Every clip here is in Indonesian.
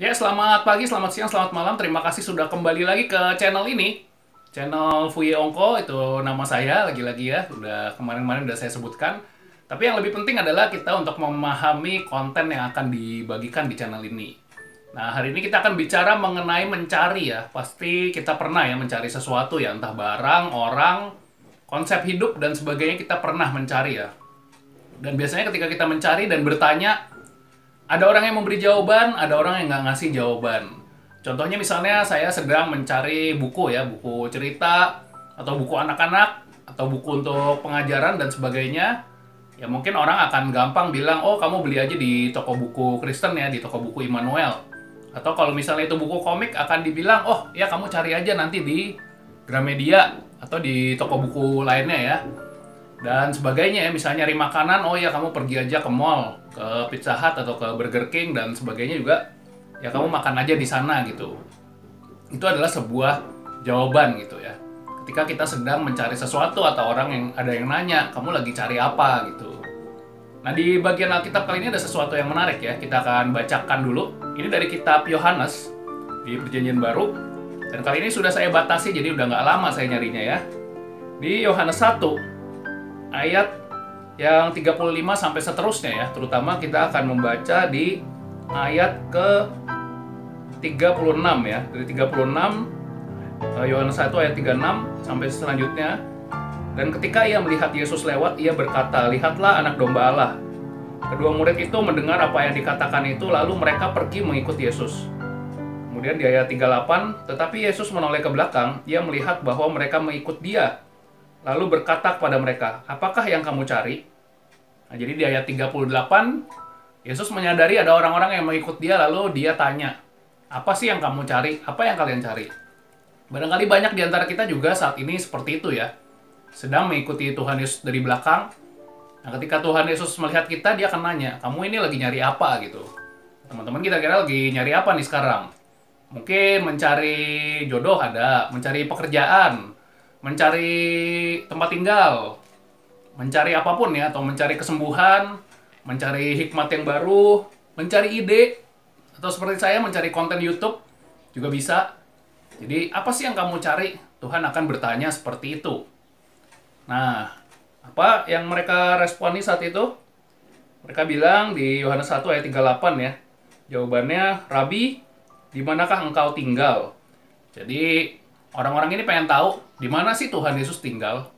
Ya, selamat pagi, selamat siang, selamat malam. Terima kasih sudah kembali lagi ke channel ini. Channel Fuye Ongko, itu nama saya lagi-lagi ya. Udah kemarin-kemarin udah saya sebutkan. Tapi yang lebih penting adalah kita untuk memahami konten yang akan dibagikan di channel ini. Nah, hari ini kita akan bicara mengenai mencari ya. Pasti kita pernah ya mencari sesuatu ya, entah barang, orang, konsep hidup, dan sebagainya kita pernah mencari ya. Dan biasanya ketika kita mencari dan bertanya, ada orang yang memberi jawaban, ada orang yang nggak ngasih jawaban. Contohnya misalnya saya sedang mencari buku ya, buku cerita, atau buku anak-anak, atau buku untuk pengajaran dan sebagainya. Ya mungkin orang akan gampang bilang, oh kamu beli aja di toko buku Kristen ya, di toko buku Immanuel. Atau kalau misalnya itu buku komik akan dibilang, oh ya kamu cari aja nanti di Gramedia, atau di toko buku lainnya ya. Dan sebagainya ya, misalnya nyari makanan, oh ya kamu pergi aja ke mall, ke Pizza Hut atau ke Burger King dan sebagainya juga, ya kamu makan aja di sana gitu. Itu adalah sebuah jawaban gitu ya. Ketika kita sedang mencari sesuatu atau orang yang ada yang nanya, kamu lagi cari apa gitu. Nah, di bagian Alkitab kali ini ada sesuatu yang menarik ya. Kita akan bacakan dulu. Ini dari kitab Yohanes di Perjanjian Baru. Dan kali ini sudah saya batasi, jadi udah nggak lama saya nyarinya ya. Di Yohanes 1 ayat yang 35 sampai seterusnya ya. Terutama kita akan membaca di ayat ke 36 ya. Dari 36 Yohanes 1 ayat 36 sampai selanjutnya. Dan ketika ia melihat Yesus lewat, ia berkata, "Lihatlah anak domba Allah." Kedua murid itu mendengar apa yang dikatakan itu, lalu mereka pergi mengikut Yesus. Kemudian di ayat 38, tetapi Yesus menoleh ke belakang, ia melihat bahwa mereka mengikut dia. Lalu berkata kepada mereka, apakah yang kamu cari? Nah, jadi di ayat 38, Yesus menyadari ada orang-orang yang mengikut dia, lalu dia tanya, apa sih yang kamu cari? Apa yang kalian cari? Barangkali banyak di antara kita juga saat ini seperti itu ya. Sedang mengikuti Tuhan Yesus dari belakang. Nah, ketika Tuhan Yesus melihat kita, dia akan nanya, kamu ini lagi nyari apa gitu? Teman-teman kita kira lagi nyari apa nih sekarang? Mungkin mencari jodoh ada, mencari pekerjaan, mencari tempat tinggal, mencari apapun ya, atau mencari kesembuhan, mencari hikmat yang baru, mencari ide, atau seperti saya mencari konten YouTube juga bisa. Jadi apa sih yang kamu cari? Tuhan akan bertanya seperti itu. Nah, apa yang mereka responi saat itu? Mereka bilang di Yohanes 1 ayat 38 ya. Jawabannya, Rabi, di manakah engkau tinggal? Jadi orang-orang ini pengen tahu di mana sih Tuhan Yesus tinggal.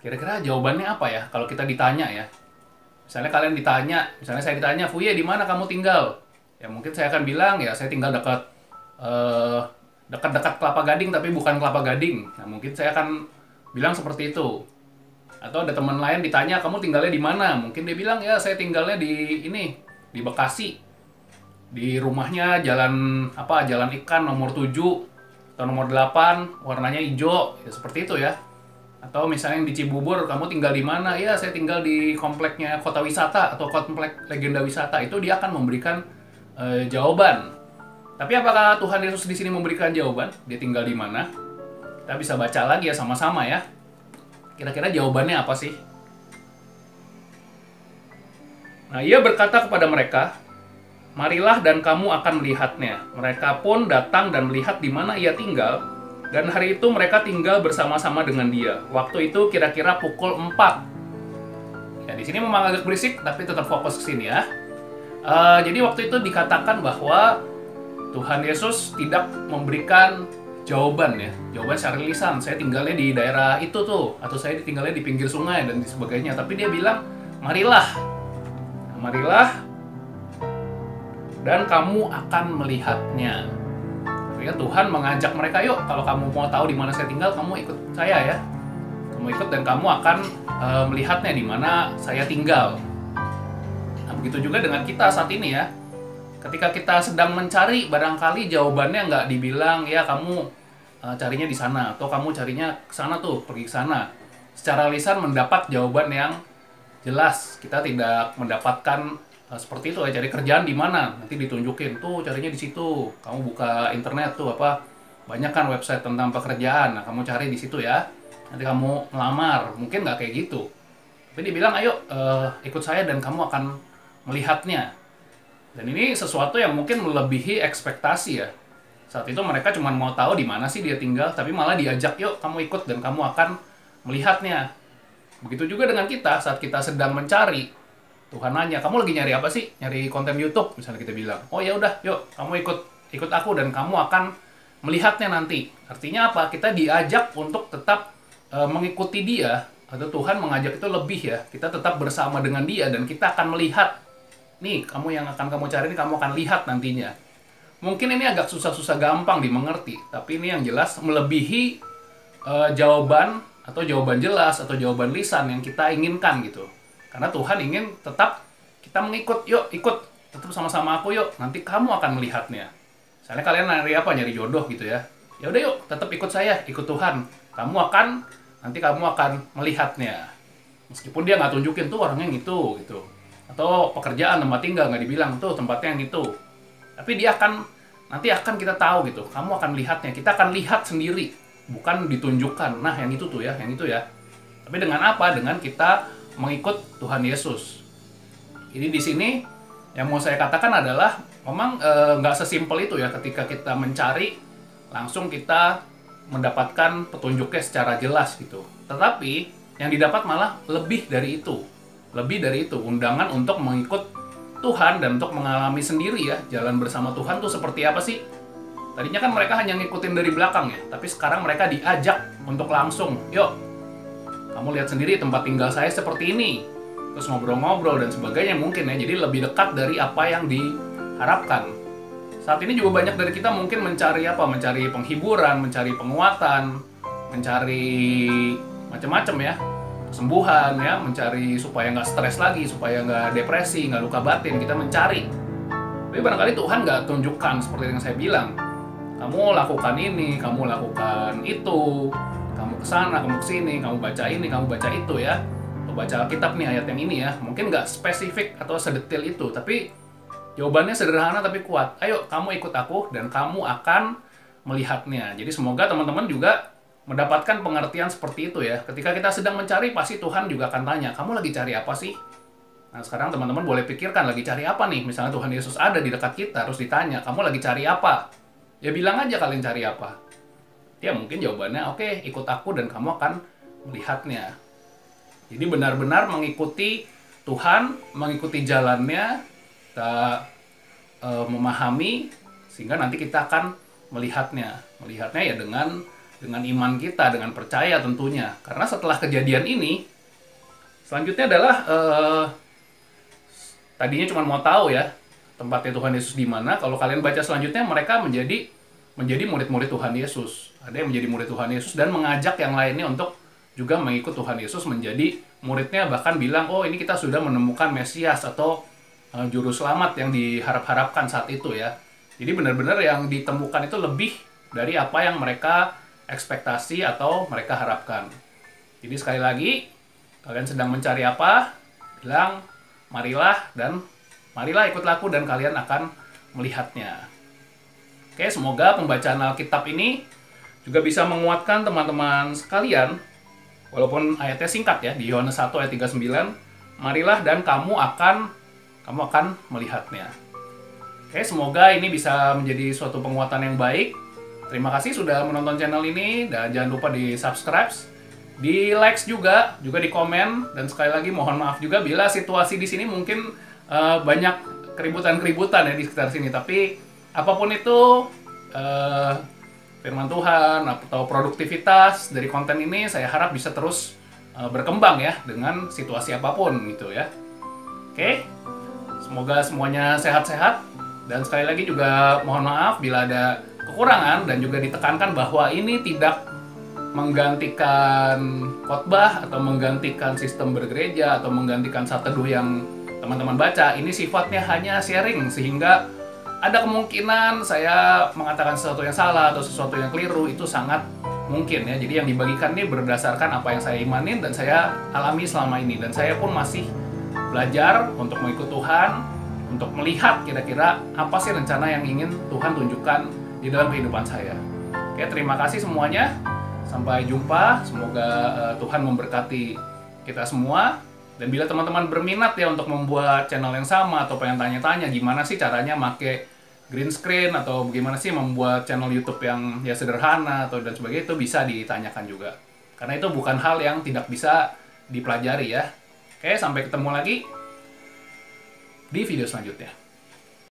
Kira-kira jawabannya apa ya kalau kita ditanya ya? Misalnya kalian ditanya, misalnya saya ditanya, Fuye di mana kamu tinggal? Ya mungkin saya akan bilang ya saya tinggal dekat Kelapa Gading tapi bukan Kelapa Gading. Nah mungkin saya akan bilang seperti itu. Atau ada teman lain ditanya, kamu tinggalnya di mana? Mungkin dia bilang ya saya tinggalnya di ini, di Bekasi. Di rumahnya jalan Ikan nomor 7 atau nomor 8, warnanya hijau, ya seperti itu ya. Atau misalnya yang di Cibubur, kamu tinggal di mana? Ya, saya tinggal di kompleknya Kota Wisata atau komplek Legenda Wisata. Itu dia akan memberikan jawaban. Tapi apakah Tuhan Yesus di sini memberikan jawaban? Dia tinggal di mana? Kita bisa baca lagi ya sama-sama ya. Kira-kira jawabannya apa sih? Nah, ia berkata kepada mereka, marilah dan kamu akan melihatnya. Mereka pun datang dan melihat di mana ia tinggal. Dan hari itu mereka tinggal bersama-sama dengan dia. Waktu itu kira-kira pukul 4. Ya, di sini memang agak berisik, tapi tetap fokus ke sini ya. Jadi waktu itu dikatakan bahwa Tuhan Yesus tidak memberikan jawaban ya. Jawaban secara lisan. Saya tinggalnya di daerah itu tuh. Atau saya tinggalnya di pinggir sungai dan sebagainya. Tapi dia bilang, marilah. Nah, marilah. Dan kamu akan melihatnya. Ya, Tuhan mengajak mereka, yuk kalau kamu mau tahu di mana saya tinggal, kamu ikut saya ya. Kamu ikut dan kamu akan melihatnya di mana saya tinggal. Nah, begitu juga dengan kita saat ini ya. Ketika kita sedang mencari, barangkali jawabannya nggak dibilang, ya kamu carinya di sana, atau kamu carinya ke sana tuh, pergi ke sana. Secara lisan mendapat jawaban yang jelas. Kita tidak mendapatkan seperti itu ya, cari kerjaan di mana nanti ditunjukin tuh carinya di situ, kamu buka internet tuh banyak kan website tentang pekerjaan, nah kamu cari di situ ya, nanti kamu ngelamar. Mungkin nggak kayak gitu, tapi dibilang ayo ikut saya dan kamu akan melihatnya. Dan ini sesuatu yang mungkin melebihi ekspektasi ya. Saat itu mereka cuma mau tahu di mana sih dia tinggal, tapi malah diajak, yuk kamu ikut dan kamu akan melihatnya. Begitu juga dengan kita saat kita sedang mencari. Tuhan nanya, kamu lagi nyari apa sih? Nyari konten YouTube, misalnya kita bilang. Oh ya udah, yuk kamu ikut aku dan kamu akan melihatnya nanti. Artinya apa? Kita diajak untuk tetap mengikuti dia, atau Tuhan mengajak itu lebih ya. Kita tetap bersama dengan dia dan kita akan melihat. Nih, kamu yang akan kamu cari ini kamu akan lihat nantinya. Mungkin ini agak susah-susah gampang dimengerti, tapi ini yang jelas melebihi jawaban atau jawaban jelas atau jawaban lisan yang kita inginkan gitu. Karena Tuhan ingin tetap kita mengikut, yuk ikut, tetap sama-sama aku yuk, nanti kamu akan melihatnya. Misalnya kalian nyari apa, nyari jodoh gitu ya. Ya udah yuk, tetap ikut saya, ikut Tuhan. Nanti kamu akan melihatnya. Meskipun dia nggak tunjukin tuh orangnya yang itu gitu. Atau pekerjaan, tempat tinggal nggak dibilang tuh tempatnya yang itu. Tapi nanti akan kita tahu gitu. Kamu akan lihatnya, kita akan lihat sendiri, bukan ditunjukkan. Nah yang itu tuh ya, yang itu ya. Tapi dengan apa? Dengan kita mengikut Tuhan Yesus. Jadi di sini yang mau saya katakan adalah memang nggak sesimpel itu ya ketika kita mencari langsung kita mendapatkan petunjuknya secara jelas gitu. Tetapi yang didapat malah lebih dari itu. Lebih dari itu, undangan untuk mengikut Tuhan dan untuk mengalami sendiri ya jalan bersama Tuhan tuh seperti apa sih? Tadinya kan mereka hanya ngikutin dari belakang ya, tapi sekarang mereka diajak untuk langsung, yuk kamu lihat sendiri tempat tinggal saya seperti ini. Terus ngobrol-ngobrol dan sebagainya mungkin ya. Jadi lebih dekat dari apa yang diharapkan. Saat ini juga banyak dari kita mungkin mencari apa? Mencari penghiburan, mencari penguatan, mencari macam-macam ya. Kesembuhan ya, mencari supaya nggak stres lagi, supaya nggak depresi, nggak luka batin. Kita mencari. Tapi barangkali Tuhan nggak tunjukkan seperti yang saya bilang. Kamu lakukan ini, kamu lakukan itu. Kamu kesana, kamu kesini, kamu baca ini, kamu baca itu ya. Atau baca Alkitab nih ayat yang ini ya. Mungkin nggak spesifik atau sedetil itu, tapi jawabannya sederhana tapi kuat. Ayo kamu ikut aku dan kamu akan melihatnya. Jadi semoga teman-teman juga mendapatkan pengertian seperti itu ya. Ketika kita sedang mencari, pasti Tuhan juga akan tanya, kamu lagi cari apa sih? Nah sekarang teman-teman boleh pikirkan lagi cari apa nih. Misalnya Tuhan Yesus ada di dekat kita, terus ditanya, kamu lagi cari apa? Ya bilang aja kalian cari apa. Ya mungkin jawabannya, oke, ikut aku dan kamu akan melihatnya. Jadi benar-benar mengikuti Tuhan, mengikuti jalannya, kita memahami, sehingga nanti kita akan melihatnya. Melihatnya ya dengan iman kita, dengan percaya tentunya. Karena setelah kejadian ini, selanjutnya adalah tadinya cuma mau tahu ya, tempatnya Tuhan Yesus di mana. Kalau kalian baca selanjutnya, mereka menjadi murid-murid Tuhan Yesus. Ada yang menjadi murid Tuhan Yesus dan mengajak yang lainnya untuk juga mengikut Tuhan Yesus menjadi muridnya, bahkan bilang, oh ini kita sudah menemukan Mesias atau juru selamat yang diharap-harapkan saat itu ya. Jadi benar-benar yang ditemukan itu lebih dari apa yang mereka ekspektasi atau mereka harapkan. Jadi sekali lagi, kalian sedang mencari apa? Bilang, marilah ikutlah aku dan kalian akan melihatnya. Oke, semoga pembacaan Alkitab ini juga bisa menguatkan teman-teman sekalian. Walaupun ayatnya singkat ya, di Yohanes 1 ayat 39, marilah dan kamu akan melihatnya. Oke, semoga ini bisa menjadi suatu penguatan yang baik. Terima kasih sudah menonton channel ini dan jangan lupa di subscribe, di like juga di komen, dan sekali lagi mohon maaf juga bila situasi di sini mungkin banyak keributan ya di sekitar sini. Tapi apapun itu firman Tuhan atau produktivitas dari konten ini saya harap bisa terus berkembang ya dengan situasi apapun gitu ya. Oke, semoga semuanya sehat-sehat dan sekali lagi juga mohon maaf bila ada kekurangan dan juga ditekankan bahwa ini tidak menggantikan khotbah atau menggantikan sistem bergereja atau menggantikan saat teduh yang teman-teman baca. Ini sifatnya hanya sharing sehingga ada kemungkinan saya mengatakan sesuatu yang salah atau sesuatu yang keliru, itu sangat mungkin ya. Jadi yang dibagikan ini berdasarkan apa yang saya imanin dan saya alami selama ini. Dan saya pun masih belajar untuk mengikut Tuhan, untuk melihat kira-kira apa sih rencana yang ingin Tuhan tunjukkan di dalam kehidupan saya. Oke, terima kasih semuanya. Sampai jumpa. Semoga Tuhan memberkati kita semua. Dan bila teman-teman berminat ya untuk membuat channel yang sama atau pengen tanya-tanya gimana sih caranya make green screen atau bagaimana sih membuat channel YouTube yang ya sederhana atau dan sebagainya, itu bisa ditanyakan juga. Karena itu bukan hal yang tidak bisa dipelajari ya. Oke, sampai ketemu lagi di video selanjutnya.